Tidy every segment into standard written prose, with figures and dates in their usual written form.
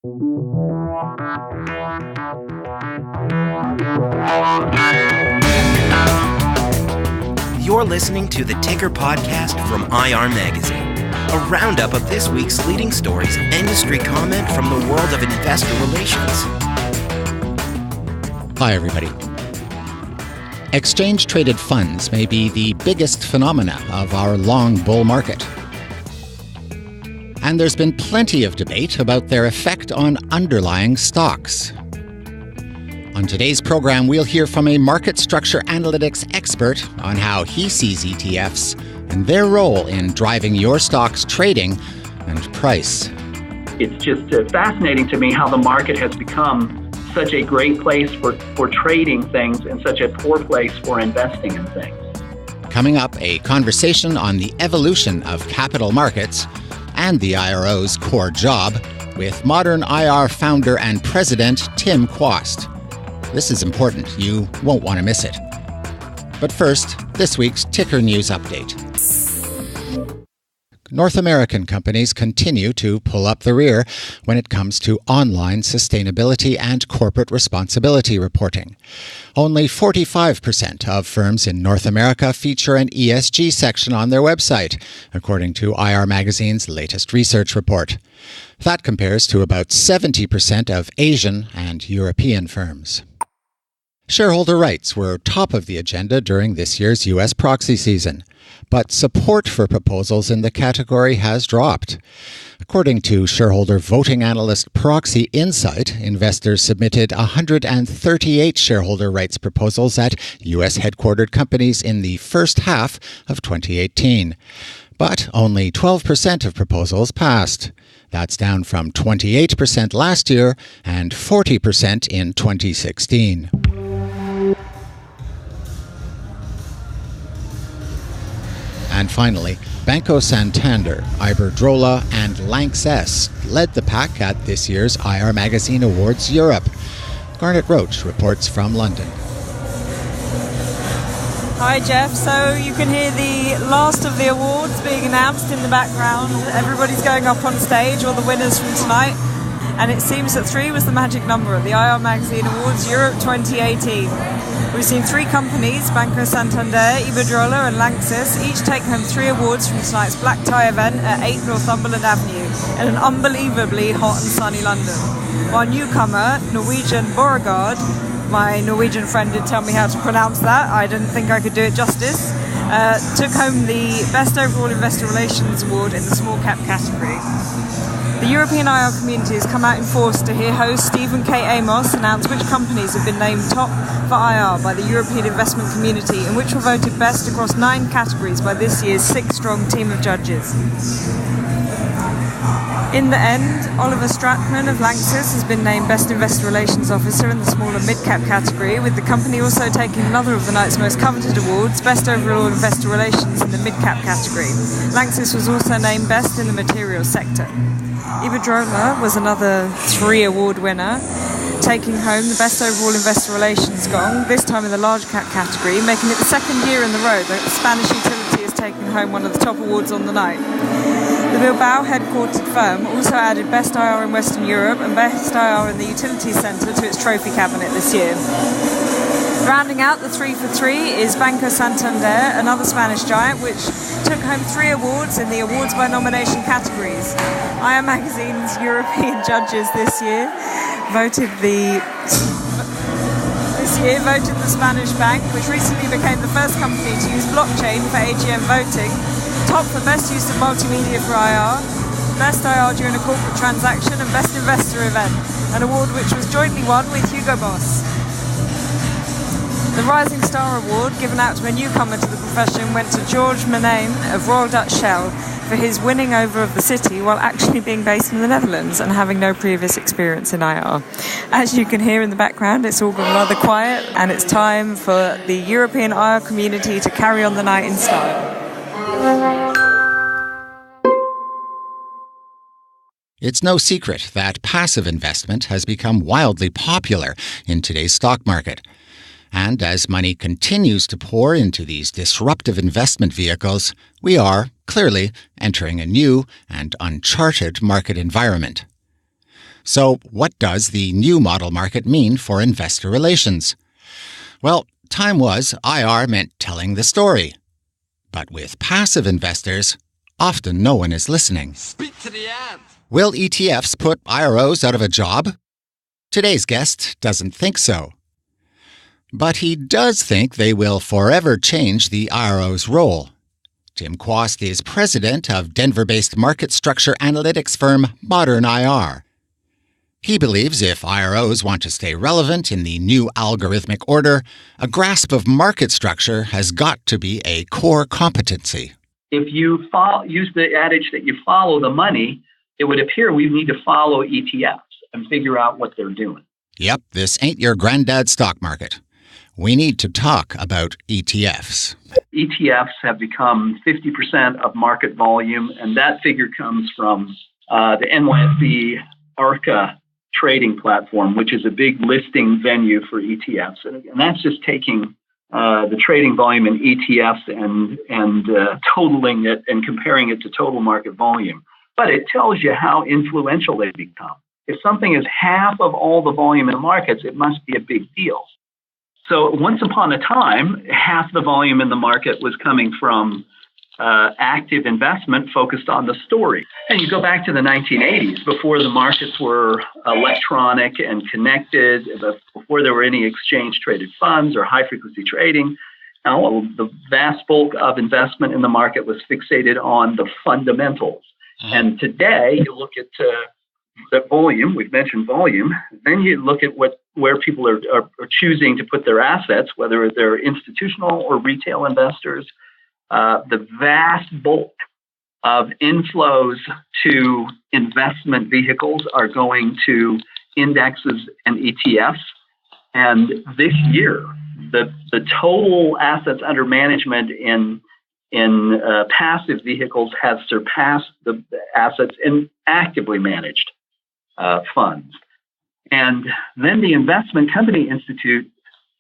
You're listening to the Ticker Podcast from IR Magazine, a roundup of this week's leading stories and industry comment from the world of investor relations. Hi, everybody. Exchange-traded funds may be the biggest phenomena of our long bull market. And there's been plenty of debate about their effect on underlying stocks. On today's program, we'll hear from a market structure analytics expert on how he sees ETFs and their role in driving your stock's trading and price. It's just fascinating to me how the market has become such a great place for trading things and such a poor place for investing in things. Coming up, a conversation on the evolution of capital markets and the IRO's core job with ModernIR founder and president Tim Quast. This is important. You won't want to miss it. But first, this week's Ticker News Update. North American companies continue to pull up the rear when it comes to online sustainability and corporate responsibility reporting. Only 45% of firms in North America feature an ESG section on their website, according to IR Magazine's latest research report. That compares to about 70% of Asian and European firms. Shareholder rights were top of the agenda during this year's U.S. proxy season, but support for proposals in the category has dropped. According to shareholder voting analyst Proxy Insight, investors submitted 138 shareholder rights proposals at U.S. headquartered companies in the first half of 2018. But only 12% of proposals passed. That's down from 28% last year and 40% in 2016. And finally, Banco Santander, Iberdrola, and Lanxess led the pack at this year's IR Magazine Awards Europe. Garnet Roach reports from London. Hi Jeff, so you can hear the last of the awards being announced in the background. Everybody's going up on stage, all the winners from tonight. And it seems that 3 was the magic number at the IR Magazine Awards Europe 2018. We've seen 3 companies, Banco Santander, Iberdrola and Lanxess, each take home 3 awards from tonight's black tie event at 8 Northumberland Avenue in an unbelievably hot and sunny London. While newcomer, Norwegian Borregaard, my Norwegian friend did tell me how to pronounce that, I didn't think I could do it justice, took home the Best Overall Investor Relations Award in the small cap category. The European IR community has come out in force to hear host Stephen K. Amos announce which companies have been named top for IR by the European investment community and which were voted best across 9 categories by this year's 6-strong team of judges. In the end, Oliver Stratman of Lanxess has been named Best Investor Relations Officer in the small and mid-cap category, with the company also taking another of the night's most coveted awards, Best Overall Investor Relations in the mid-cap category. Lanxess was also named Best in the materials sector. Iberdrola was another 3-award winner, taking home the Best Overall Investor Relations gong, this time in the large cap category, making it the 2nd year in the row that the Spanish utility has taken home one of the top awards on the night. The Bilbao headquartered firm also added Best IR in Western Europe and Best IR in the Utilities Centre to its trophy cabinet this year. Rounding out the 3 for 3 is Banco Santander, another Spanish giant, which took home 3 awards in the awards by nomination categories. IR Magazine's European judges this year voted the Spanish bank, which recently became the first company to use blockchain for AGM voting, top for best use of multimedia for IR, best IR during a corporate transaction, and best investor event, an award which was jointly won with Hugo Boss. The Rising Star Award, given out to a newcomer to the profession, went to George Menane of Royal Dutch Shell for his winning over of the city while actually being based in the Netherlands and having no previous experience in IR. As you can hear in the background, it's all gone rather quiet, and it's time for the European IR community to carry on the night in style. It's no secret that passive investment has become wildly popular in today's stock market. And as money continues to pour into these disruptive investment vehicles, we are, clearly, entering a new and uncharted market environment. So, what does the new model market mean for investor relations? Well, time was IR meant telling the story. But with passive investors, often no one is listening. Speak to the ant. Will ETFs put IROs out of a job? Today's guest doesn't think so. But he does think they will forever change the IRO's role. Tim Quast is president of Denver-based market structure analytics firm ModernIR. He believes if IROs want to stay relevant in the new algorithmic order, a grasp of market structure has got to be a core competency. If you use the adage that you follow the money, it would appear we need to follow ETFs and figure out what they're doing. Yep, this ain't your granddad's stock market. We need to talk about ETFs. ETFs have become 50% of market volume, and that figure comes from the NYSE ARCA trading platform, which is a big listing venue for ETFs. And that's just taking the trading volume in ETFs and totaling it and comparing it to total market volume. But it tells you how influential they've become. If something is half of all the volume in the markets, it must be a big deal. So once upon a time, half the volume in the market was coming from active investment focused on the story. And you go back to the 1980s, before the markets were electronic and connected, before there were any exchange-traded funds or high-frequency trading. Now, the vast bulk of investment in the market was fixated on the fundamentals. And today, you look at the volume, we've mentioned volume, then you look at where people are choosing to put their assets, whether they're institutional or retail investors. The vast bulk of inflows to investment vehicles are going to indexes and ETFs. And this year, the total assets under management in passive vehicles has surpassed the assets in actively managed funds. And then the Investment Company Institute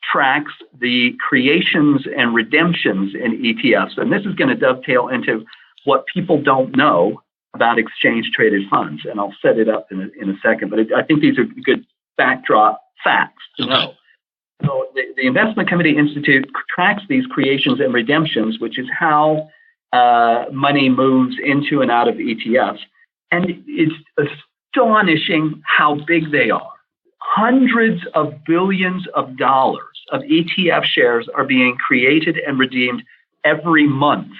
tracks the creations and redemptions in ETFs. And this is going to dovetail into what people don't know about exchange-traded funds. And I'll set it up in a second. But I think these are good backdrop facts to know. So the Investment Company Institute tracks these creations and redemptions, which is how money moves into and out of ETFs. And it's astonishing how big they are. Hundreds of billions of dollars of ETF shares are being created and redeemed every month.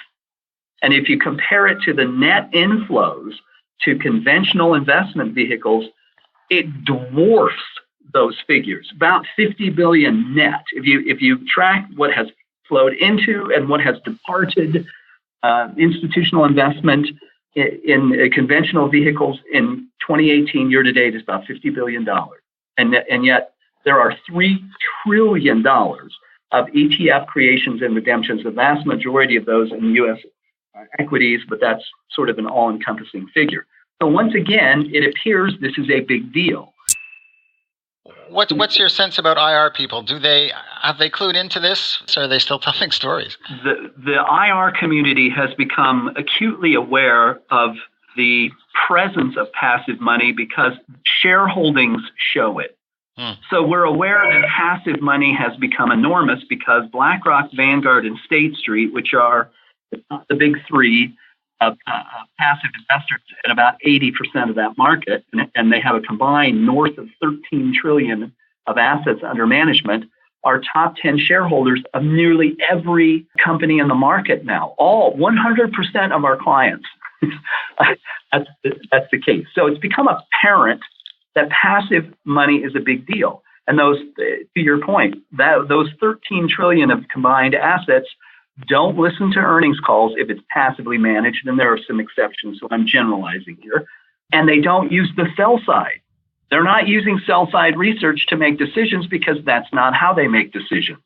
And if you compare it to the net inflows to conventional investment vehicles, it dwarfs those figures, about 50 billion net. If you track what has flowed into and what has departed institutional investment in conventional vehicles in 2018 year to date is about $50 billion. And yet there are $3 trillion of ETF creations and redemptions, the vast majority of those in U.S. equities, but that's sort of an all-encompassing figure. So once again, it appears this is a big deal. What's your sense about IR people? Have they clued into this, or are they still telling stories? The IR community has become acutely aware of the presence of passive money because shareholdings show it. So we're aware that passive money has become enormous because BlackRock, Vanguard, and State Street, which are the big three of passive investors in about 80% of that market, and they have a combined north of 13 trillion of assets under management, are top 10 shareholders of nearly every company in the market now. All 100% of our clients. That's the case. So it's become apparent that passive money is a big deal. And those, to your point, those 13 trillion of combined assets don't listen to earnings calls if it's passively managed, and there are some exceptions, so I'm generalizing here. And they don't use the sell side. They're not using sell side research to make decisions because that's not how they make decisions.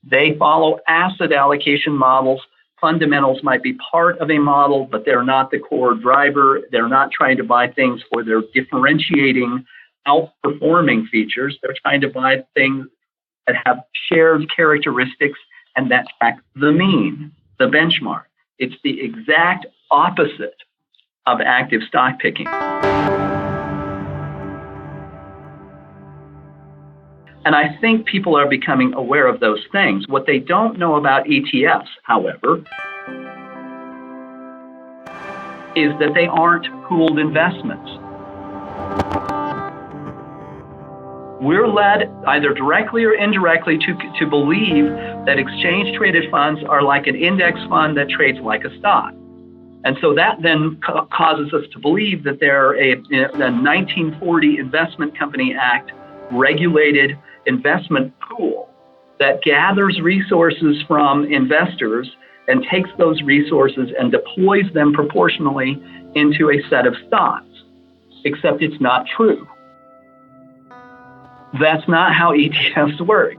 They follow asset allocation models. Fundamentals might be part of a model, but they're not the core driver. They're not trying to buy things for their differentiating, outperforming features. They're trying to buy things that have shared characteristics and that track the mean, the benchmark. It's the exact opposite of active stock picking. And I think people are becoming aware of those things. What they don't know about ETFs, however, is that they aren't pooled investments. We're led either directly or indirectly to believe that exchange-traded funds are like an index fund that trades like a stock. And so that then causes us to believe that they're a 1940 Investment Company Act regulated investment pool that gathers resources from investors and takes those resources and deploys them proportionally into a set of stocks. Except it's not true. That's not how ETFs work.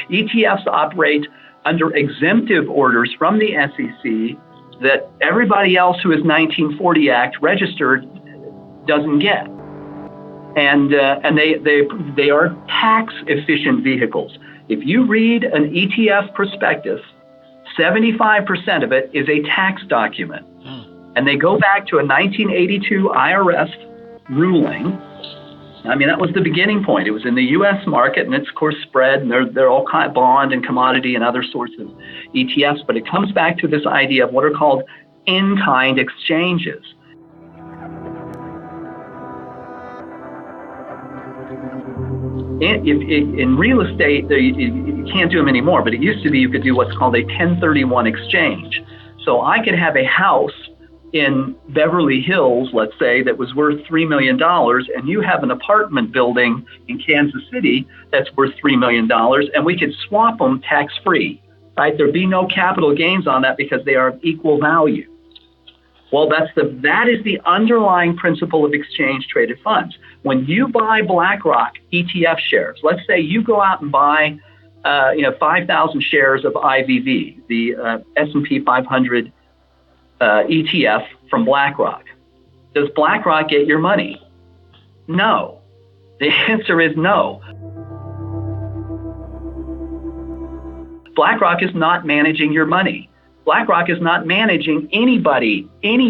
ETFs operate under exemptive orders from the SEC that everybody else who is 1940 Act registered doesn't get. And they are tax efficient vehicles. If you read an ETF prospectus, 75% of it is a tax document. And they go back to a 1982 IRS ruling. I mean, that was the beginning point. It was in the U.S. market, and it's, of course, spread, and they're all kind of bond and commodity and other sorts of ETFs. But it comes back to this idea of what are called in-kind exchanges. In real estate, you can't do them anymore, but it used to be you could do what's called a 1031 exchange. So I could have a house in Beverly Hills, let's say, that was worth $3 million, and you have an apartment building in Kansas City that's worth $3 million, and we could swap them tax-free, right? There'd be no capital gains on that because they are of equal value. Well, that is the underlying principle of exchange-traded funds. When you buy BlackRock ETF shares, let's say you go out and buy 5,000 shares of IVV, the S&P 500 ETF from BlackRock. Does BlackRock get your money? No. The answer is no. BlackRock is not managing your money. BlackRock is not managing any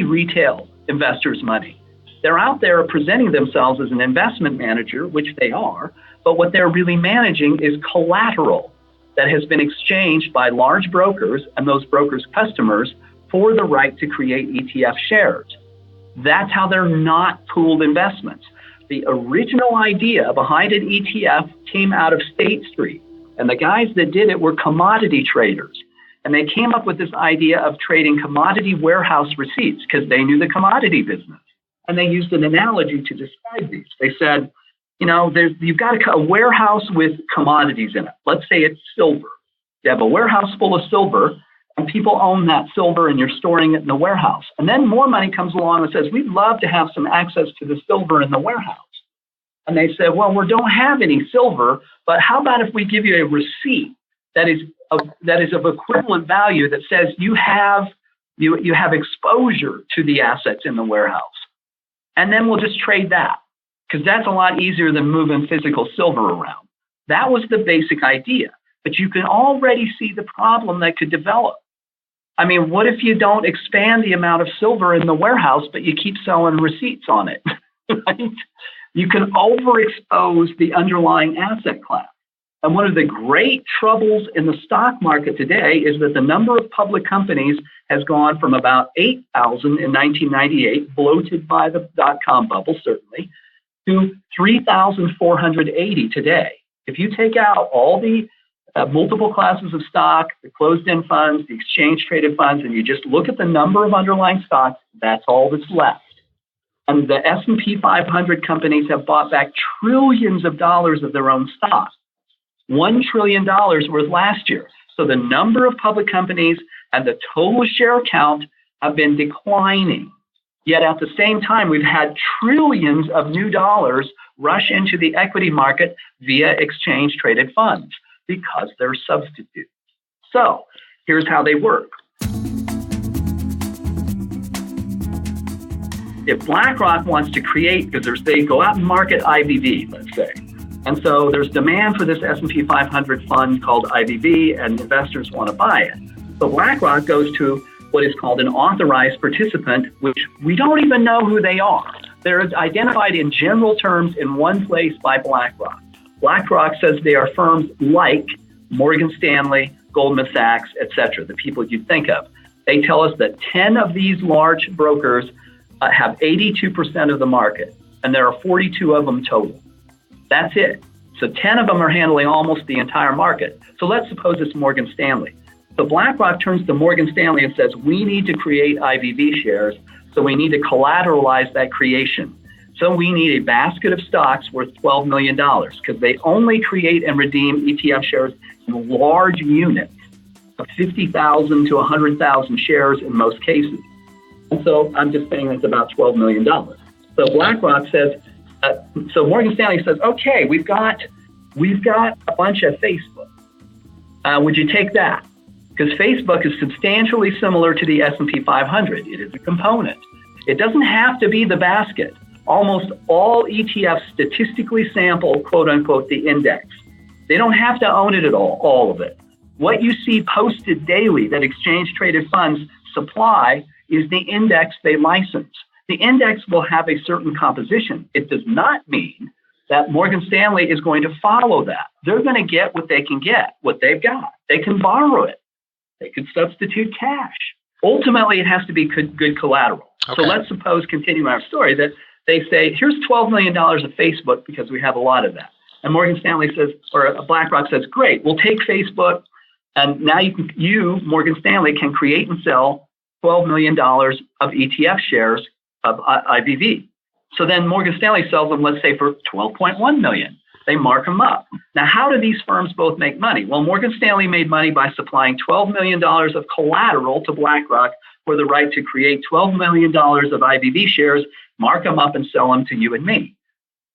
retail investor's money. They're out there presenting themselves as an investment manager, which they are, but what they're really managing is collateral that has been exchanged by large brokers and those brokers' customers for the right to create ETF shares. That's how they're not pooled investments. The original idea behind an ETF came out of State Street, and the guys that did it were commodity traders. And they came up with this idea of trading commodity warehouse receipts because they knew the commodity business. And they used an analogy to describe these. They said, you've got a warehouse with commodities in it. Let's say it's silver. You have a warehouse full of silver, and people own that silver, and you're storing it in the warehouse. And then more money comes along and says, we'd love to have some access to the silver in the warehouse. And they said, well, we don't have any silver, but how about if we give you a receipt that is of equivalent value that says you have exposure to the assets in the warehouse. And then we'll just trade that, because that's a lot easier than moving physical silver around. That was the basic idea. But you can already see the problem that could develop. I mean, what if you don't expand the amount of silver in the warehouse, but you keep selling receipts on it? Right? You can overexpose the underlying asset class. And one of the great troubles in the stock market today is that the number of public companies has gone from about 8,000 in 1998, bloated by the dot-com bubble, certainly, to 3,480 today. If you take out all the multiple classes of stock, the closed-end funds, the exchange-traded funds, and you just look at the number of underlying stocks, that's all that's left. And the S&P 500 companies have bought back trillions of dollars of their own stock. $1 trillion worth last year. So the number of public companies and the total share count have been declining. Yet at the same time, we've had trillions of new dollars rush into the equity market via exchange-traded funds because they're substitutes. So here's how they work. If BlackRock wants to create, because they go out and market IVV, let's say, and so there's demand for this S&P 500 fund called IVV, and investors want to buy it. So BlackRock goes to what is called an authorized participant, which we don't even know who they are. They're identified in general terms in one place by BlackRock. BlackRock says they are firms like Morgan Stanley, Goldman Sachs, etc., the people you think of. They tell us that 10 of these large brokers have 82% of the market, and there are 42 of them total. That's it. So 10 of them are handling almost the entire market. So let's suppose it's Morgan Stanley. So BlackRock turns to Morgan Stanley and says, we need to create IVV shares, so we need to collateralize that creation. So we need a basket of stocks worth $12 million because they only create and redeem ETF shares in large units of 50,000 to 100,000 shares in most cases. And so I'm just saying that's about $12 million. So BlackRock says, so Morgan Stanley says, okay, we've got a bunch of Facebook. Would you take that? Because Facebook is substantially similar to the S&P 500. It is a component. It doesn't have to be the basket. Almost all ETFs statistically sample, quote unquote, the index. They don't have to own it at all of it. What you see posted daily that exchange traded funds supply is the index they license. The index will have a certain composition. It does not mean that Morgan Stanley is going to follow that. They're going to get what they can get, what they've got. They can borrow it. They could substitute cash. Ultimately, it has to be good collateral. Okay. So let's suppose, continuing our story, that they say, here's $12 million of Facebook because we have a lot of that. And Morgan Stanley says, or BlackRock says, great, we'll take Facebook, and now you, Morgan Stanley, can create and sell $12 million of ETF shares of IVV. So then Morgan Stanley sells them, let's say, for $12.1 million. They mark them up. Now, how do these firms both make money? Well, Morgan Stanley made money by supplying $12 million of collateral to BlackRock for the right to create $12 million of IVV shares, mark them up, and sell them to you and me.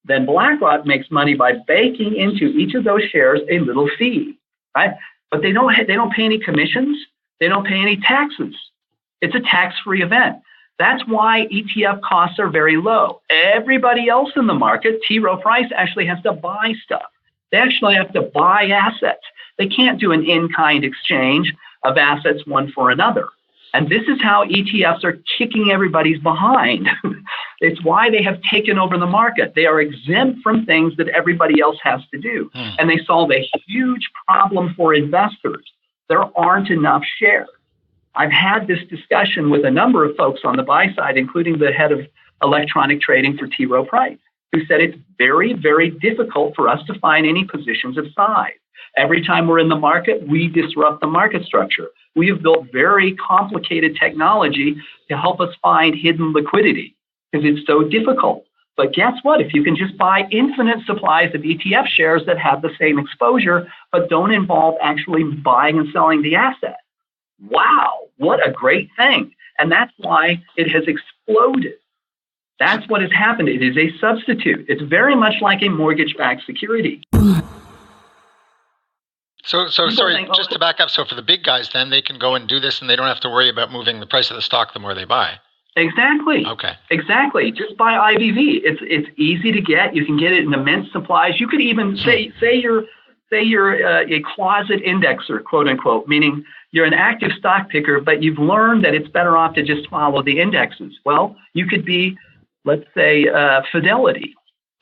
Then BlackRock makes money by baking into each of those shares a little fee, right? But they don't pay any commissions. They don't pay any taxes. It's a tax-free event. That's why ETF costs are very low. Everybody else in the market, T. Rowe Price, actually has to buy stuff. They actually have to buy assets. They can't do an in-kind exchange of assets one for another. And this is how ETFs are kicking everybody's behind. It's why they have taken over the market. They are exempt from things that everybody else has to do. And they solve a huge problem for investors. There aren't enough shares. I've had this discussion with a number of folks on the buy side, including the head of electronic trading for T. Rowe Price, who said it's very, very difficult for us to find any positions of size. Every time we're in the market, we disrupt the market structure. We have built very complicated technology to help us find hidden liquidity because it's so difficult. But guess what? If you can just buy infinite supplies of ETF shares that have the same exposure, but don't involve actually buying and selling the asset, wow, what a great thing. And that's why it has exploded. That's what has happened. It is a substitute. It's very much like a mortgage-backed security. So sorry, just to back up. So for the big guys, then they can go and do this and they don't have to worry about moving the price of the stock the more they buy. Exactly. Okay. Exactly. Just buy IVV. It's easy to get. You can get it in immense supplies. You could even say you're a closet indexer, quote unquote, meaning you're an active stock picker, but you've learned that it's better off to just follow the indexes. Well, you could be, let's say, Fidelity.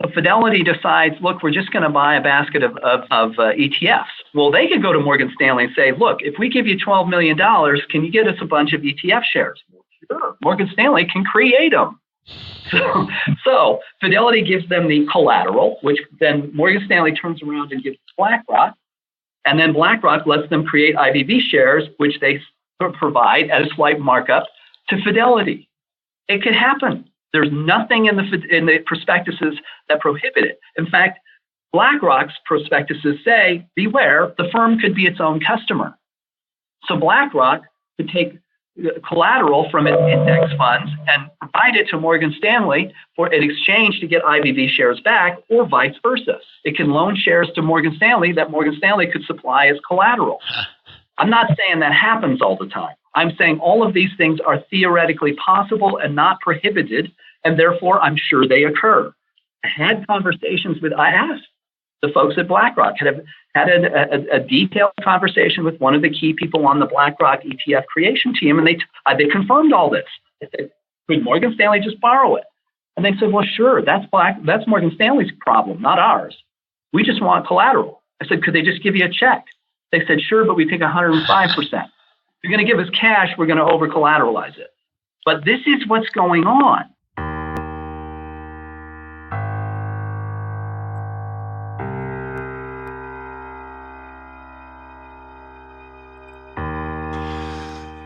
So Fidelity decides, look, we're just going to buy a basket of ETFs. Well, they could go to Morgan Stanley and say, look, if we give you $12 million, can you get us a bunch of ETF shares? Well, sure. Morgan Stanley can create them. So Fidelity gives them the collateral, which then Morgan Stanley turns around and gives BlackRock. And then BlackRock lets them create IVV shares, which they provide at a slight markup to Fidelity. It could happen. There's nothing in the prospectuses that prohibit it. In fact, BlackRock's prospectuses say, beware, the firm could be its own customer. So BlackRock could take collateral from its index funds and provide it to Morgan Stanley for an exchange to get IVV shares back, or vice versa. It can loan shares to Morgan Stanley that Morgan Stanley could supply as collateral. I'm not saying that happens all the time. I'm saying all of these things are theoretically possible and not prohibited, and therefore I'm sure they occur. I asked the folks at BlackRock, had a detailed conversation with one of the key people on the BlackRock ETF creation team, and they confirmed all this. They said, could Morgan Stanley just borrow it? And they said, well, sure, that's Morgan Stanley's problem, not ours. We just want collateral. I said, could they just give you a check? They said, sure, but we take 105%. If you're going to give us cash, we're going to over-collateralize it. But this is what's going on.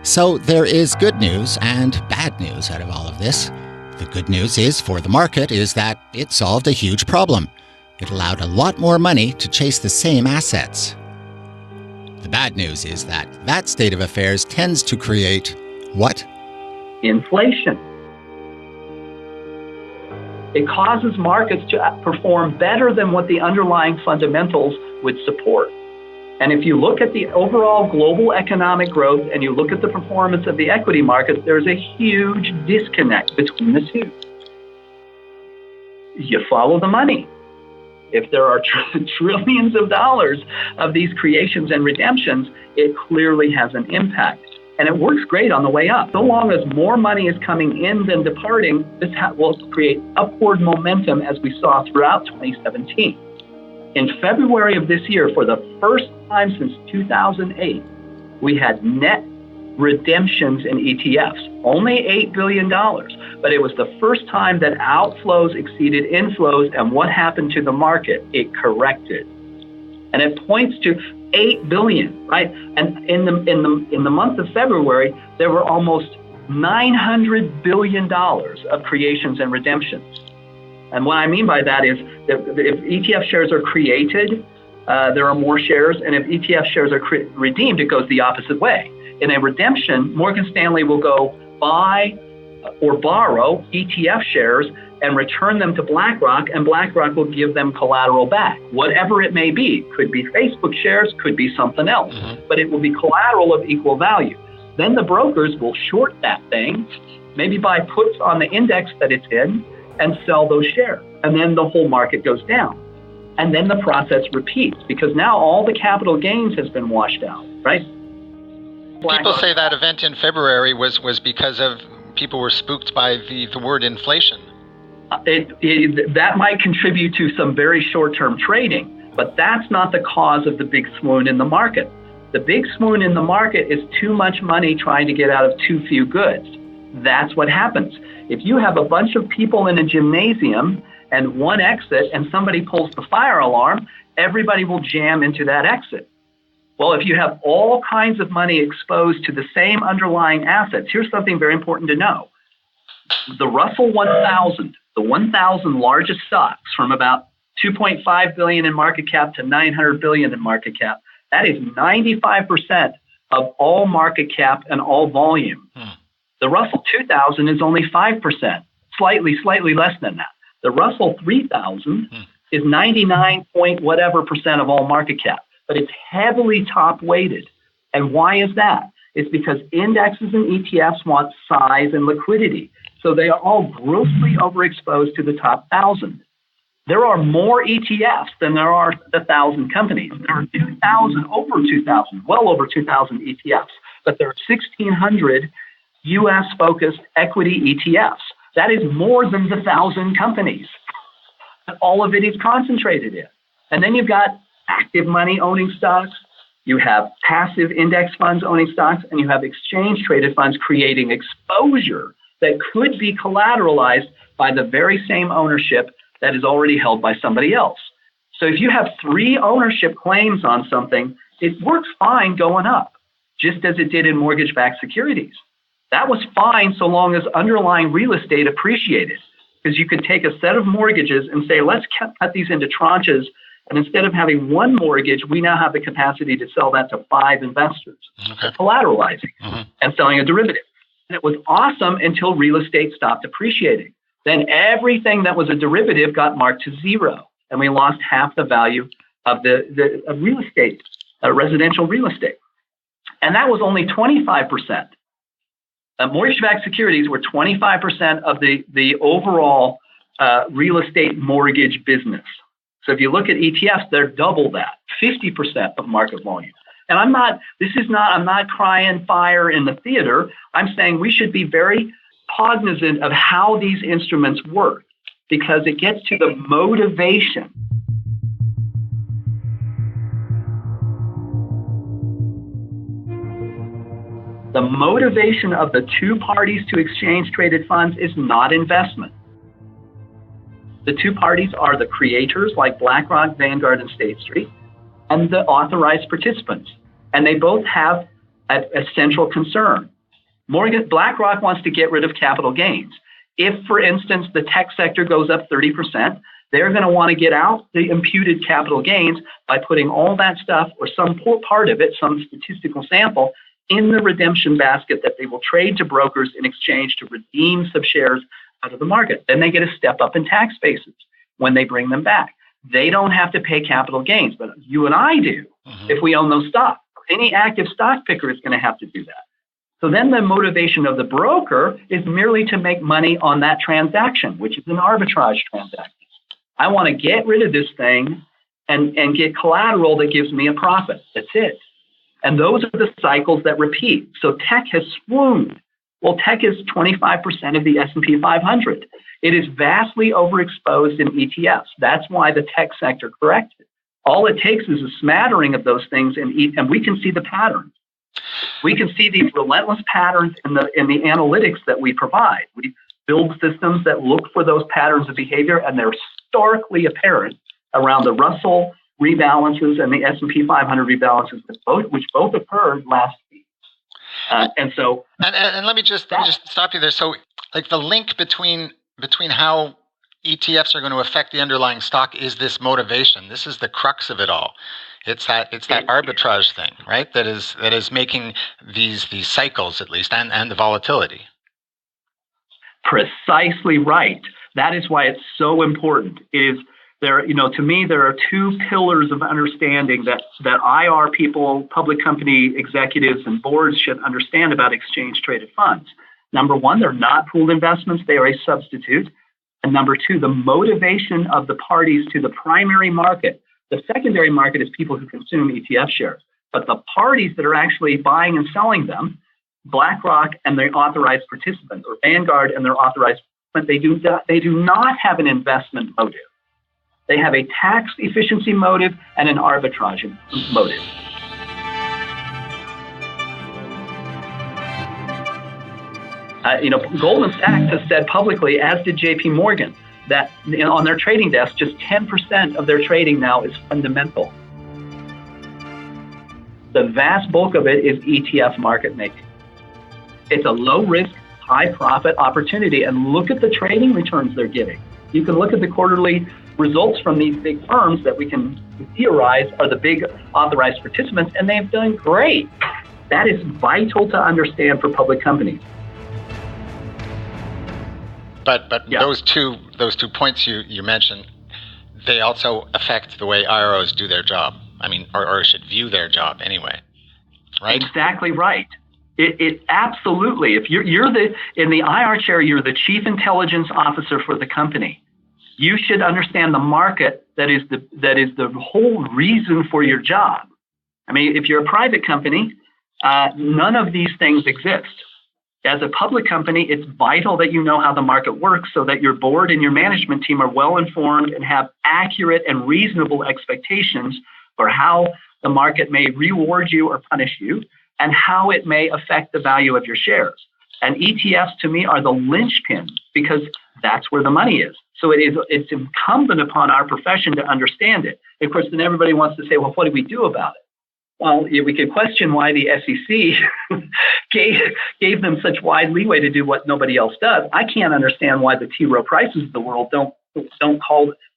So there is good news and bad news out of all of this. The good news is for the market is that it solved a huge problem. It allowed a lot more money to chase the same assets. The bad news is that that state of affairs tends to create what? Inflation. It causes markets to perform better than what the underlying fundamentals would support. And if you look at the overall global economic growth and you look at the performance of the equity markets, there's a huge disconnect between the two. You follow the money. If there are trillions of dollars of these creations and redemptions, it clearly has an impact. And it works great on the way up. So long as more money is coming in than departing, this will create upward momentum as we saw throughout 2017. In February of this year, for the first time since 2008, we had net redemptions in ETFs, only $8 billion. But it was the first time that outflows exceeded inflows. And what happened to the market? It corrected. And it points to $8 billion, right? And in the month of February, there were almost $900 billion of creations and redemptions. And what I mean by that is that if ETF shares are created, there are more shares. And if ETF shares are redeemed, it goes the opposite way. In a redemption, Morgan Stanley will go buy or borrow ETF shares and return them to BlackRock, and BlackRock will give them collateral back, whatever it may be. Could be Facebook shares, could be something else, but it will be collateral of equal value. Then the brokers will short that thing, maybe buy puts on the index that it's in, and sell those shares. And then the whole market goes down. And then the process repeats because now all the capital gains has been washed out, right? People say that event in February was because of people were spooked by the word inflation. That might contribute to some very short-term trading, but that's not the cause of the big swoon in the market. The big swoon in the market is too much money trying to get out of too few goods. That's what happens. If you have a bunch of people in a gymnasium and one exit and somebody pulls the fire alarm, everybody will jam into that exit. Well, if you have all kinds of money exposed to the same underlying assets, here's something very important to know. The Russell 1000, the 1,000 largest stocks from about 2.5 billion in market cap to 900 billion in market cap, that is 95% of all market cap and all volume. The Russell 2000 is only 5%, slightly less than that. The Russell 3000 is 99 point whatever percent of all market cap, but it's heavily top weighted. And why is that? It's because indexes and ETFs want size and liquidity. So they are all grossly overexposed to the top 1,000. There are more ETFs than there are the 1,000 companies. There are 2,000, well over 2,000 ETFs, but there are 1,600 U.S.-focused equity ETFs. That is more than the 1,000 companies. All of it is concentrated in. And then you've got active money owning stocks, you have passive index funds owning stocks, and you have exchange-traded funds creating exposure that could be collateralized by the very same ownership that is already held by somebody else. So if you have 3 ownership claims on something, it works fine going up, just as it did in mortgage-backed securities. That was fine so long as underlying real estate appreciated, because you could take a set of mortgages and say, let's cut these into tranches, and instead of having one mortgage, we now have the capacity to sell that to 5 investors, collateralizing and selling a derivative. And it was awesome until real estate stopped appreciating. Then everything that was a derivative got marked to 0, and we lost half the value of the real estate, residential real estate. And that was only 25%. Mortgage-backed securities were 25% of the overall real estate mortgage business. So if you look at ETFs, they're double that, 50% of market volume. And I'm not crying fire in the theater. I'm saying we should be very cognizant of how these instruments work, because it gets to the motivation. The motivation of the two parties to exchange traded funds is not investment. The two parties are the creators like BlackRock, Vanguard, and State Street, and the authorized participants. And they both have a central concern. BlackRock wants to get rid of capital gains. If, for instance, the tech sector goes up 30%, they're going to want to get out the imputed capital gains by putting all that stuff or some part of it, some statistical sample, in the redemption basket that they will trade to brokers in exchange to redeem some shares out of the market. Then they get a step up in tax bases when they bring them back. They don't have to pay capital gains, but you and I do if we own those stocks. Any active stock picker is going to have to do that. So then the motivation of the broker is merely to make money on that transaction, which is an arbitrage transaction. I want to get rid of this thing and get collateral that gives me a profit. That's it. And those are the cycles that repeat. So tech has swooned. Well, tech is 25% of the S&P 500. It is vastly overexposed in ETFs. That's why the tech sector corrected. All it takes is a smattering of those things, and we can see the patterns. We can see these relentless patterns in the analytics that we provide. We build systems that look for those patterns of behavior, and they're starkly apparent around the Russell rebalances and the S&P 500 rebalances, which both occurred last week. And let me just stop you there. So, like, the link between how ETFs are going to affect the underlying stock is this motivation. This is the crux of it all. It's that arbitrage thing, right? That is making these cycles, at least, and the volatility. Precisely right. That is why it's so important. To me, there are two pillars of understanding that IR people, public company executives, and boards should understand about exchange-traded funds. Number one, they're not pooled investments. They are a substitute. And number two, the motivation of the parties to the primary market. The secondary market is people who consume ETF shares. But the parties that are actually buying and selling them, BlackRock and their authorized participant, or Vanguard and their authorized participant, they do not have an investment motive. They have a tax efficiency motive and an arbitrage motive. Goldman Sachs has said publicly, as did JP Morgan, that on their trading desk, just 10% of their trading now is fundamental. The vast bulk of it is ETF market making. It's a low risk, high profit opportunity. And look at the trading returns they're getting. You can look at the quarterly results from these big firms that we can theorize are the big authorized participants, and they've done great. That is vital to understand for public companies. But yeah. those two points you mentioned, they also affect the way IROs do their job. I mean, or should view their job anyway, right? Exactly right. It absolutely. If you're in the IR chair, you're the chief intelligence officer for the company. You should understand the market that is the whole reason for your job. I mean, if you're a private company, none of these things exist. As a public company, it's vital that you know how the market works so that your board and your management team are well informed and have accurate and reasonable expectations for how the market may reward you or punish you and how it may affect the value of your shares. And ETFs, to me, are the linchpin because that's where the money is. So it's incumbent upon our profession to understand it. Of course, then everybody wants to say, well, what do we do about it? Well, we could question why the SEC gave them such wide leeway to do what nobody else does. I can't understand why the T. Rowe Prices of the world don't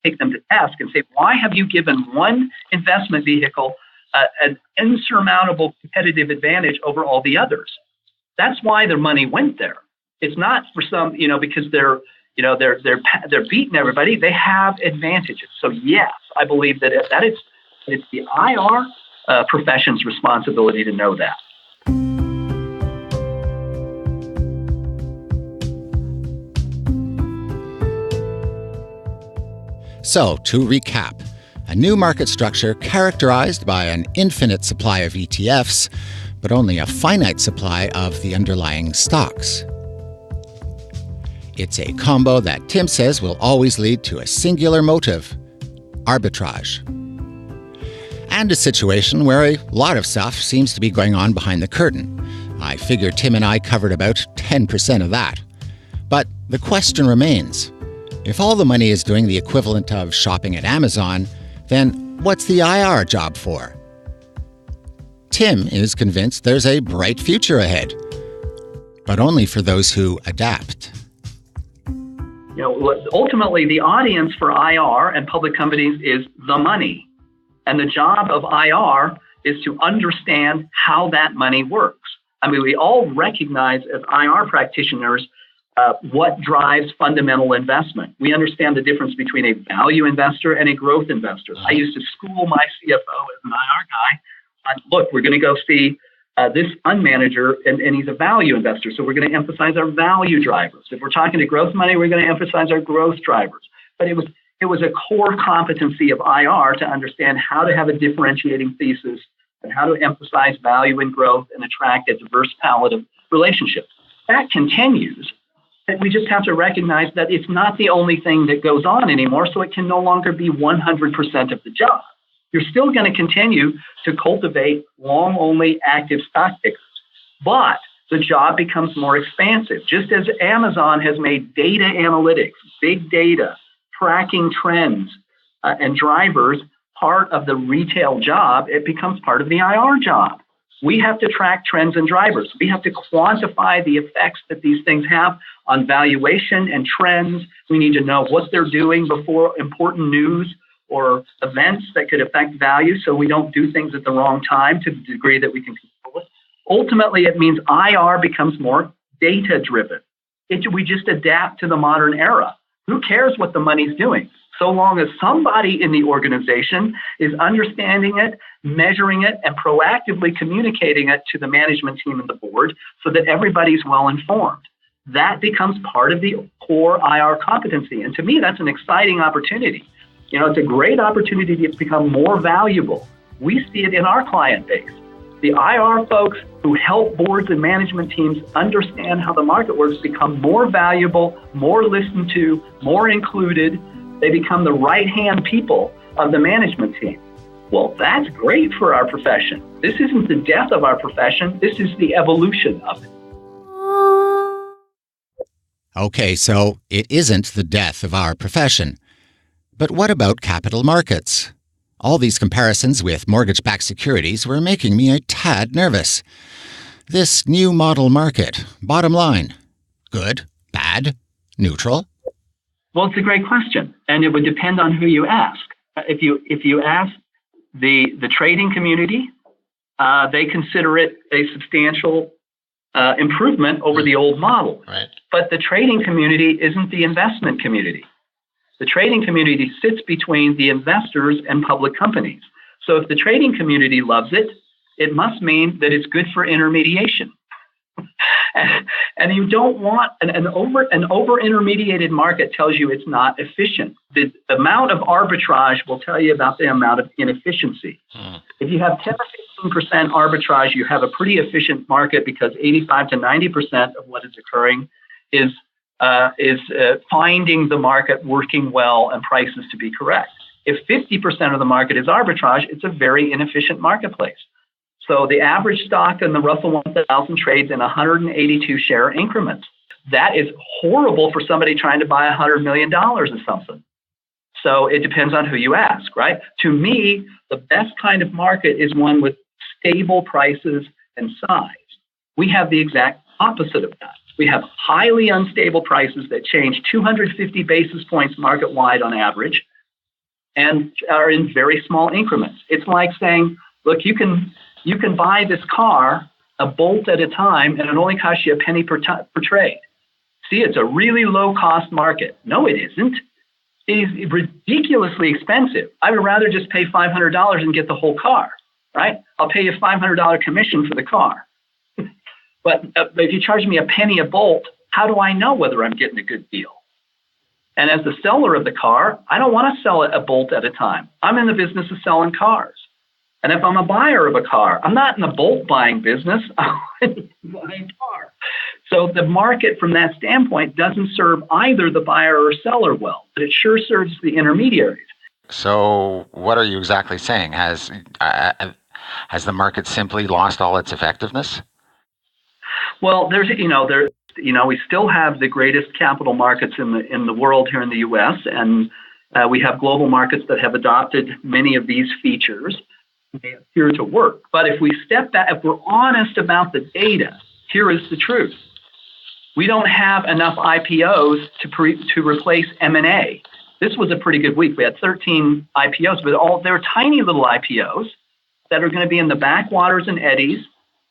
take them to task and say, why have you given one investment vehicle an insurmountable competitive advantage over all the others? That's why their money went there. It's not for some, because they're beating everybody. They have advantages. So yes, I believe that it's the IR profession's responsibility to know that. So, to recap, a new market structure characterized by an infinite supply of ETFs, but only a finite supply of the underlying stocks. It's a combo that Tim says will always lead to a singular motive: arbitrage. And a situation where a lot of stuff seems to be going on behind the curtain. I figure Tim and I covered about 10% of that. But the question remains, if all the money is doing the equivalent of shopping at Amazon, then what's the IR job for? Tim is convinced there's a bright future ahead, but only for those who adapt. Ultimately, the audience for IR and public companies is the money. And the job of IR is to understand how that money works. I mean, we all recognize as IR practitioners what drives fundamental investment. We understand the difference between a value investor and a growth investor. I used to school my CFO as an IR guy. Look, we're going to go see this fund manager, and he's a value investor, so we're going to emphasize our value drivers. If we're talking to growth money, we're going to emphasize our growth drivers. But it was a core competency of IR to understand how to have a differentiating thesis and how to emphasize value and growth and attract a diverse palette of relationships. That continues, but we just have to recognize that it's not the only thing that goes on anymore, so it can no longer be 100% of the job. You're still going to continue to cultivate long-only active stock pickers, but the job becomes more expansive. Just as Amazon has made data analytics, big data, tracking trends, and drivers part of the retail job, it becomes part of the IR job. We have to track trends and drivers. We have to quantify the effects that these things have on valuation and trends. We need to know what they're doing before important news or events that could affect value, so we don't do things at the wrong time to the degree that we can control it. Ultimately, it means IR becomes more data-driven. We just adapt to the modern era. Who cares what the money's doing? So long as somebody in the organization is understanding it, measuring it, and proactively communicating it to the management team and the board so that everybody's well informed. That becomes part of the core IR competency. And to me, that's an exciting opportunity. It's a great opportunity to become more valuable. We see it in our client base. The IR folks who help boards and management teams understand how the market works become more valuable, more listened to, more included. They become the right-hand people of the management team. Well, that's great for our profession. This isn't the death of our profession. This is the evolution of it. Okay, so it isn't the death of our profession. But what about capital markets? All these comparisons with mortgage-backed securities were making me a tad nervous. This new model market, bottom line, good, bad, neutral? Well, it's a great question, and it would depend on who you ask. If you ask the trading community, they consider it a substantial improvement over the old model. Right. But the trading community isn't the investment community. The trading community sits between the investors and public companies. So if the trading community loves it, it must mean that it's good for intermediation. And you don't want an over-intermediated market tells you it's not efficient. The amount of arbitrage will tell you about the amount of inefficiency. If you have 10 or 15% arbitrage, you have a pretty efficient market because 85 to 90% of what is occurring is finding the market working well and prices to be correct. If 50% of the market is arbitrage, it's a very inefficient marketplace. So the average stock in the Russell 1000 trades in 182 share increments. That is horrible for somebody trying to buy $100 million of something. So it depends on who you ask, right? To me, the best kind of market is one with stable prices and size. We have the exact opposite of that. We have highly unstable prices that change 250 basis points market-wide on average and are in very small increments. It's like saying, look, you can buy this car a bolt at a time and it only costs you a penny per trade. See, it's a really low-cost market. No, it isn't. It is ridiculously expensive. I would rather just pay $500 and get the whole car, right? I'll pay you a $500 commission for the car. But if you charge me a penny a bolt, how do I know whether I'm getting a good deal? And as the seller of the car, I don't want to sell it a bolt at a time. I'm in the business of selling cars. And if I'm a buyer of a car, I'm not in the bolt buying business. I'm buying a car. So the market from that standpoint doesn't serve either the buyer or seller well, but it sure serves the intermediaries. So what are you exactly saying? Has the market simply lost all its effectiveness? Well, we still have the greatest capital markets in the world here in the U.S., and we have global markets that have adopted many of these features. They appear to work. But if we step back, if we're honest about the data, here is the truth. We don't have enough IPOs to replace M&A. This was a pretty good week. We had 13 IPOs, but they're tiny little IPOs that are going to be in the backwaters and eddies,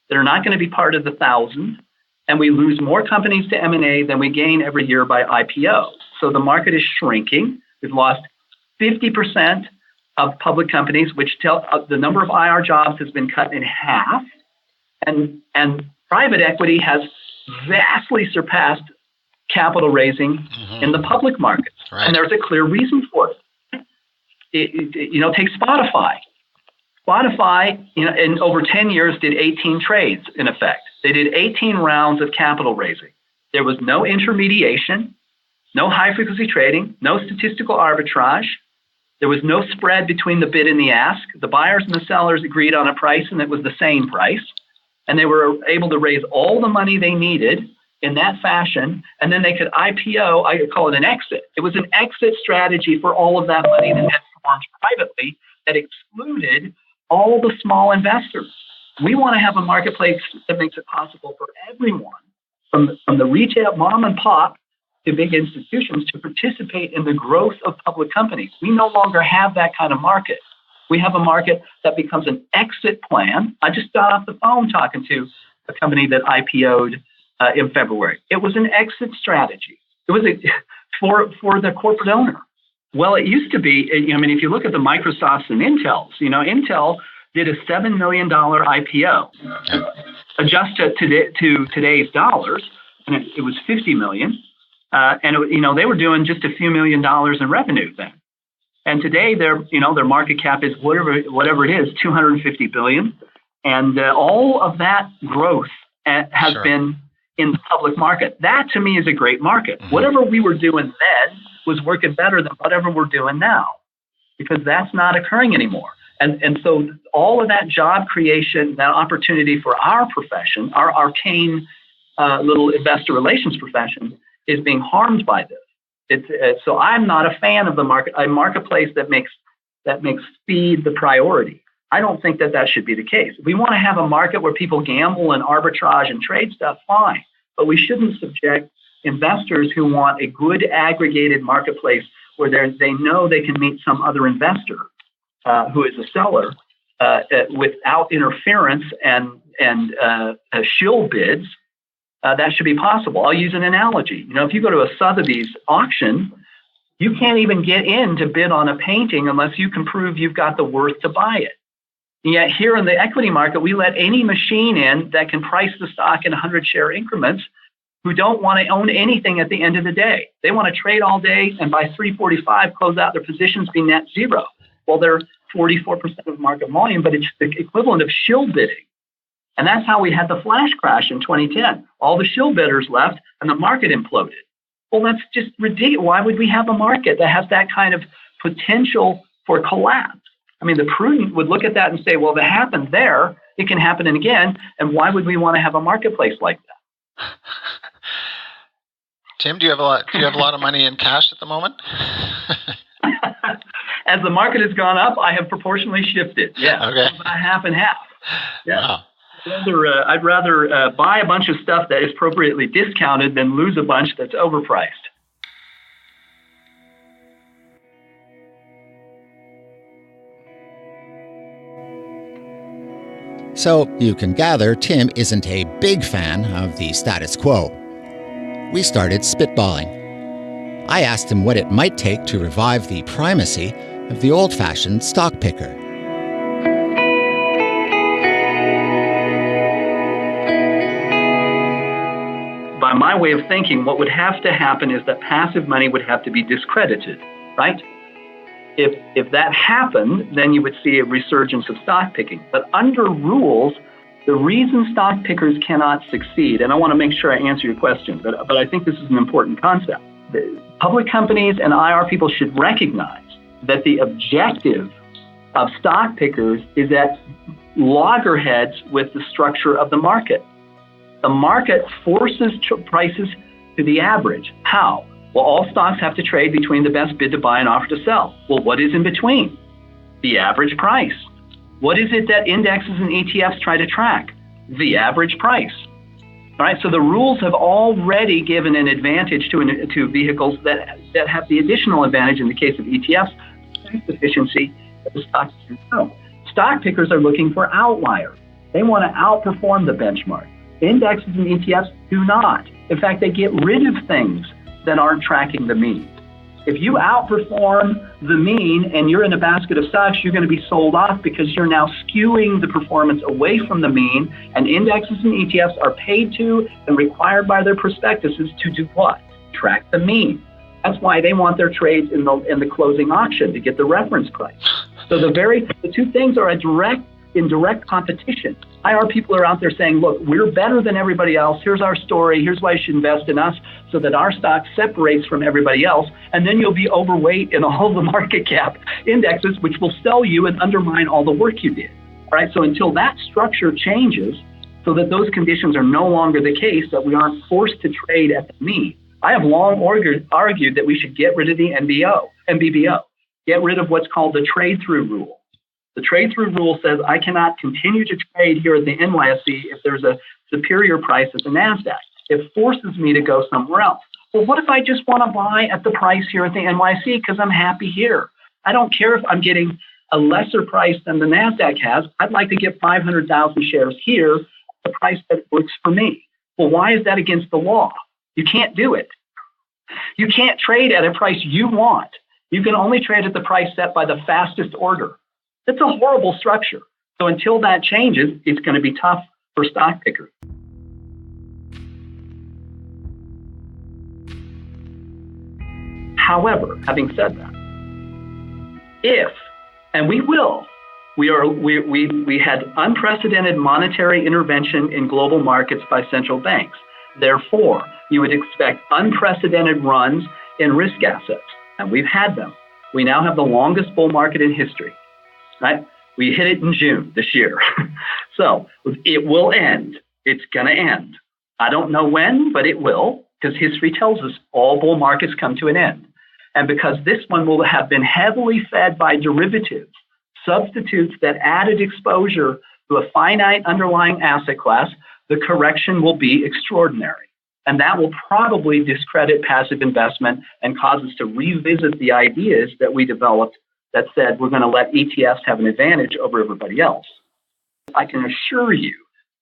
that are not going to be part of the 1,000, and we lose more companies to M&A than we gain every year by IPO. So the market is shrinking. We've lost 50% of public companies, which tell the number of IR jobs has been cut in half, and private equity has vastly surpassed capital raising in the public markets. Right. And there's a clear reason for it. Take Spotify. Spotify, in over 10 years, did 18 trades, in effect. They did 18 rounds of capital raising. There was no intermediation, no high-frequency trading, no statistical arbitrage. There was no spread between the bid and the ask. The buyers and the sellers agreed on a price, and it was the same price. And they were able to raise all the money they needed in that fashion, and then they could IPO, I could call it an exit. It was an exit strategy for all of that money that had formed privately that excluded all the small investors. We want to have a marketplace that makes it possible for everyone, from the retail mom and pop to big institutions, to participate in the growth of public companies. We no longer have that kind of market. We have a market that becomes an exit plan. I just got off the phone talking to a company that IPO'd in February. It was an exit strategy. It was for the corporate owner. Well, it used to be, if you look at the Microsofts and Intels, Intel did a $7 million IPO. Adjust it to today's dollars, and it was $50 million. They were doing just a few $1 million in revenue then. And today their market cap is whatever it is, $250 billion. And all of that growth has been in the public market. That to me is a great market. Mm-hmm. Whatever we were doing then was working better than whatever we're doing now, because that's not occurring anymore. And so all of that job creation, that opportunity for our profession, our arcane little investor relations profession, is being harmed by this. So I'm not a fan of a marketplace that makes speed the priority. I don't think that should be the case. If we want to have a market where people gamble and arbitrage and trade stuff, fine. But we shouldn't subject investors who want a good aggregated marketplace where they know they can meet some other investor who is a seller without interference and shill bids. That should be possible. I'll use an analogy. If you go to a Sotheby's auction, you can't even get in to bid on a painting unless you can prove you've got the worth to buy it. And yet here in the equity market, we let any machine in that can price the stock in 100-share increments who don't want to own anything at the end of the day. They want to trade all day and by 3:45 close out their positions, be net zero. Well, they're 44% of market volume, but it's the equivalent of shill bidding. And that's how we had the flash crash in 2010. All the shill bidders left and the market imploded. Well, that's just ridiculous. Why would we have a market that has that kind of potential for collapse? The prudent would look at that and say, well, if it happened there, it can happen again. And why would we want to have a marketplace like that? Tim, do you have a lot of money in cash at the moment? As the market has gone up, I have proportionally shifted. Yeah. Okay. About half and half. Yeah. Wow. I'd rather buy a bunch of stuff that is appropriately discounted than lose a bunch that's overpriced. So you can gather Tim isn't a big fan of the status quo. We started spitballing. I asked him what it might take to revive the primacy of the old-fashioned stock picker. By my way of thinking, what would have to happen is that passive money would have to be discredited, right? If that happened, then you would see a resurgence of stock picking. But under rules, the reason stock pickers cannot succeed, and I want to make sure I answer your question, but I think this is an important concept. Public companies and IR people should recognize that the objective of stock pickers is at loggerheads with the structure of the market. The market forces prices to the average. How? Well, all stocks have to trade between the best bid to buy and offer to sell. Well, what is in between? The average price. What is it that indexes and ETFs try to track? The average price. All right, so the rules have already given an advantage to vehicles that have the additional advantage in the case of ETFs, tax efficiency, that the stock pickers don't. Stock pickers are looking for outliers. They want to outperform the benchmark. Indexes and ETFs do not. In fact, they get rid of things that aren't tracking the mean. If you outperform the mean and you're in a basket of stocks, you're going to be sold off because you're now skewing the performance away from the mean, and indexes and ETFs are paid to and required by their prospectuses to do what? Track the mean. That's why they want their trades in the closing auction to get the reference price. So the two things are in direct competition. IR people are out there saying, look, we're better than everybody else. Here's our story. Here's why you should invest in us so that our stock separates from everybody else. And then you'll be overweight in all the market cap indexes, which will sell you and undermine all the work you did. All right. So until that structure changes so that those conditions are no longer the case, that we aren't forced to trade at the mean, I have long argued that we should get rid of the MBBO, get rid of what's called the trade-through rule. The trade-through rule says I cannot continue to trade here at the NYSE if there's a superior price at the NASDAQ. It forces me to go somewhere else. Well, what if I just want to buy at the price here at the NYSE because I'm happy here? I don't care if I'm getting a lesser price than the NASDAQ has. I'd like to get 500,000 shares here at the price that works for me. Well, why is that against the law? You can't do it. You can't trade at a price you want. You can only trade at the price set by the fastest order. It's a horrible structure. So until that changes, it's going to be tough for stock pickers. However, having said that, if, and we will, we had unprecedented monetary intervention in global markets by central banks. Therefore, you would expect unprecedented runs in risk assets, and we've had them. We now have the longest bull market in history. Right? We hit it in June this year. So it will end. It's going to end. I don't know when, but it will, because history tells us all bull markets come to an end. And because this one will have been heavily fed by derivatives, substitutes that added exposure to a finite underlying asset class, the correction will be extraordinary. And that will probably discredit passive investment and cause us to revisit the ideas that we developed that said we're going to let ETFs have an advantage over everybody else. I can assure you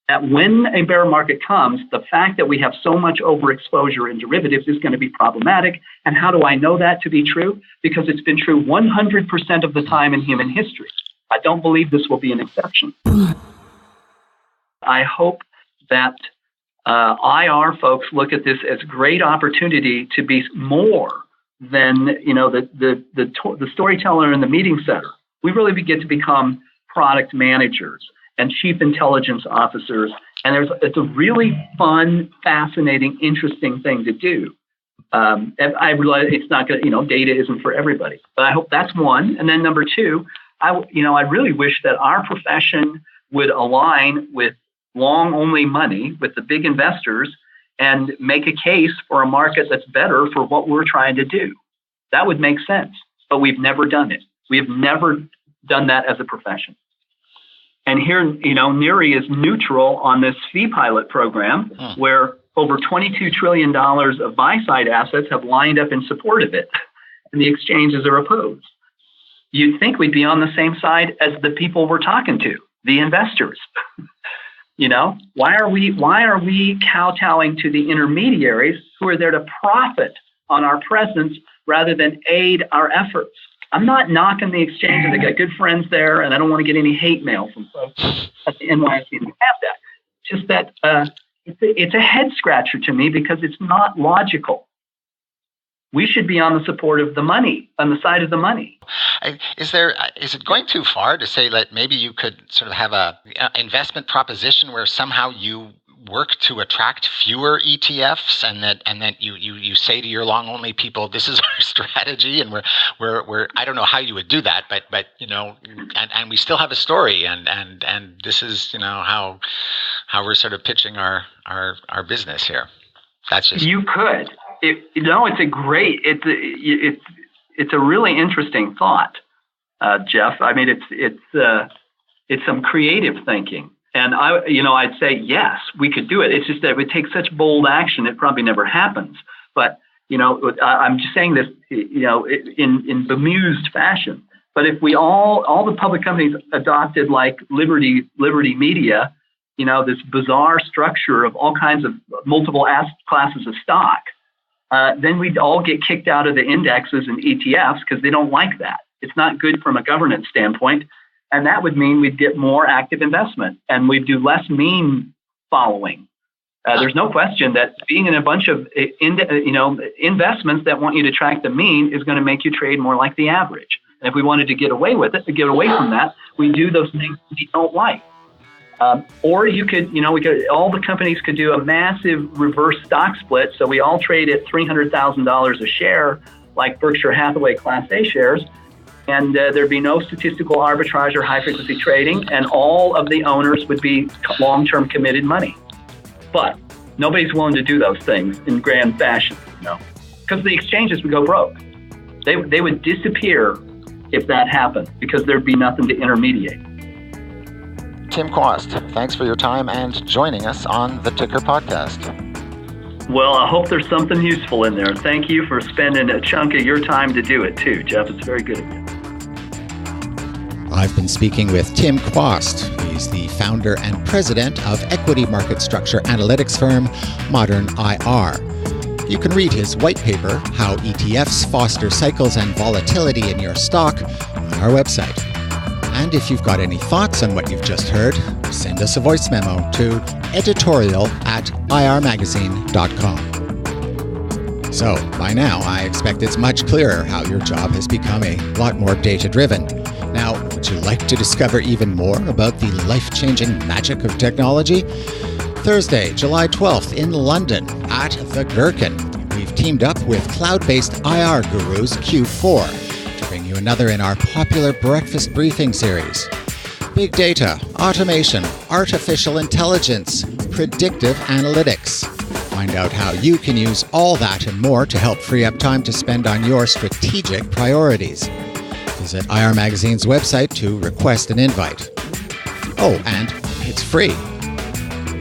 that when a bear market comes, the fact that we have so much overexposure in derivatives is going to be problematic. And how do I know that to be true? Because it's been true 100% of the time in human history. I don't believe this will be an exception. I hope that IR folks look at this as a great opportunity to be more than the storyteller and the meeting setter. We really get to become product managers and chief intelligence officers, and it's a really fun, fascinating, interesting thing to do. And I realize it's not going to, data isn't for everybody, but I hope that's one. And then number two, I really wish that our profession would align with long only money, with the big investors, and make a case for a market that's better for what we're trying to do. That would make sense, but we've never done it. We have never done that as a profession. And here, NIRI is neutral on this fee pilot program where over $22 trillion of buy-side assets have lined up in support of it, and the exchanges are opposed. You'd think we'd be on the same side as the people we're talking to, the investors. Why are we kowtowing to the intermediaries who are there to profit on our presence rather than aid our efforts? I'm not knocking the exchanges. I got good friends there, and I don't want to get any hate mail from folks at the NYSE and NASDAQ. Just that it's a head scratcher to me because it's not logical. We should be on the support of the money, on the side of the money. Is it going too far to say that maybe you could sort of have a investment proposition where somehow you work to attract fewer ETFs, and that you say to your long only people, this is our strategy, and we're I don't know how you would do that, but and we still have a story, and this is how we're sort of pitching our business here. That's just you could. It's a great. It's a really interesting thought, Jeff. I mean, it's some creative thinking, and I'd say yes, we could do it. It's just that it would take such bold action, it probably never happens. But I'm just saying this, in bemused fashion. But if we all the public companies adopted like Liberty Media, this bizarre structure of all kinds of multiple asset classes of stock, then we'd all get kicked out of the indexes and ETFs because they don't like that. It's not good from a governance standpoint. And that would mean we'd get more active investment and we'd do less mean following. There's no question that being in a bunch of investments that want you to track the mean is going to make you trade more like the average. And if we wanted to get away from that, we do those things we don't like. Or you could, all the companies could do a massive reverse stock split. So we all trade at $300,000 a share, like Berkshire Hathaway Class A shares. And there'd be no statistical arbitrage or high frequency trading. And all of the owners would be long-term committed money. But nobody's willing to do those things in grand fashion, because the exchanges would go broke. They would disappear if that happened because there'd be nothing to intermediate. Tim Quast, thanks for your time and joining us on the Ticker Podcast. Well, I hope there's something useful in there. Thank you for spending a chunk of your time to do it too, Jeff. It's very good of you. I've been speaking with Tim Quast. He's the founder and president of equity market structure analytics firm ModernIR. You can read his white paper, How ETFs Foster Cycles and Volatility in Your Stock, on our website. And if you've got any thoughts on what you've just heard, send us a voice memo to editorial@irmagazine.com. So, by now, I expect it's much clearer how your job has become a lot more data-driven. Now, would you like to discover even more about the life-changing magic of technology? Thursday, July 12th in London at the Gherkin, we've teamed up with cloud-based IR gurus Q4 to bring you another in our popular breakfast briefing series. Big data, automation, artificial intelligence, predictive analytics. Find out how you can use all that and more to help free up time to spend on your strategic priorities. Visit IR Magazine's website to request an invite. Oh, and it's free.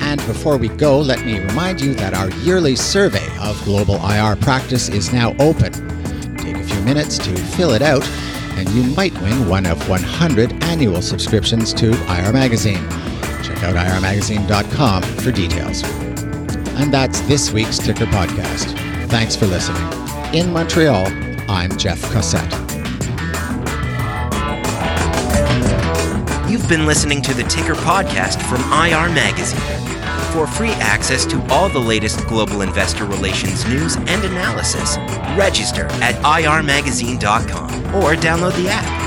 And before we go, let me remind you that our yearly survey of global IR practice is now open. Take a few minutes to fill it out, and you might win one of 100 annual subscriptions to IR Magazine. Check out irmagazine.com for details. And that's this week's Ticker Podcast. Thanks for listening. In Montreal, I'm Jeff Cossette. You've been listening to the Ticker Podcast from IR Magazine. For free access to all the latest global investor relations news and analysis, register at irmagazine.com or download the app.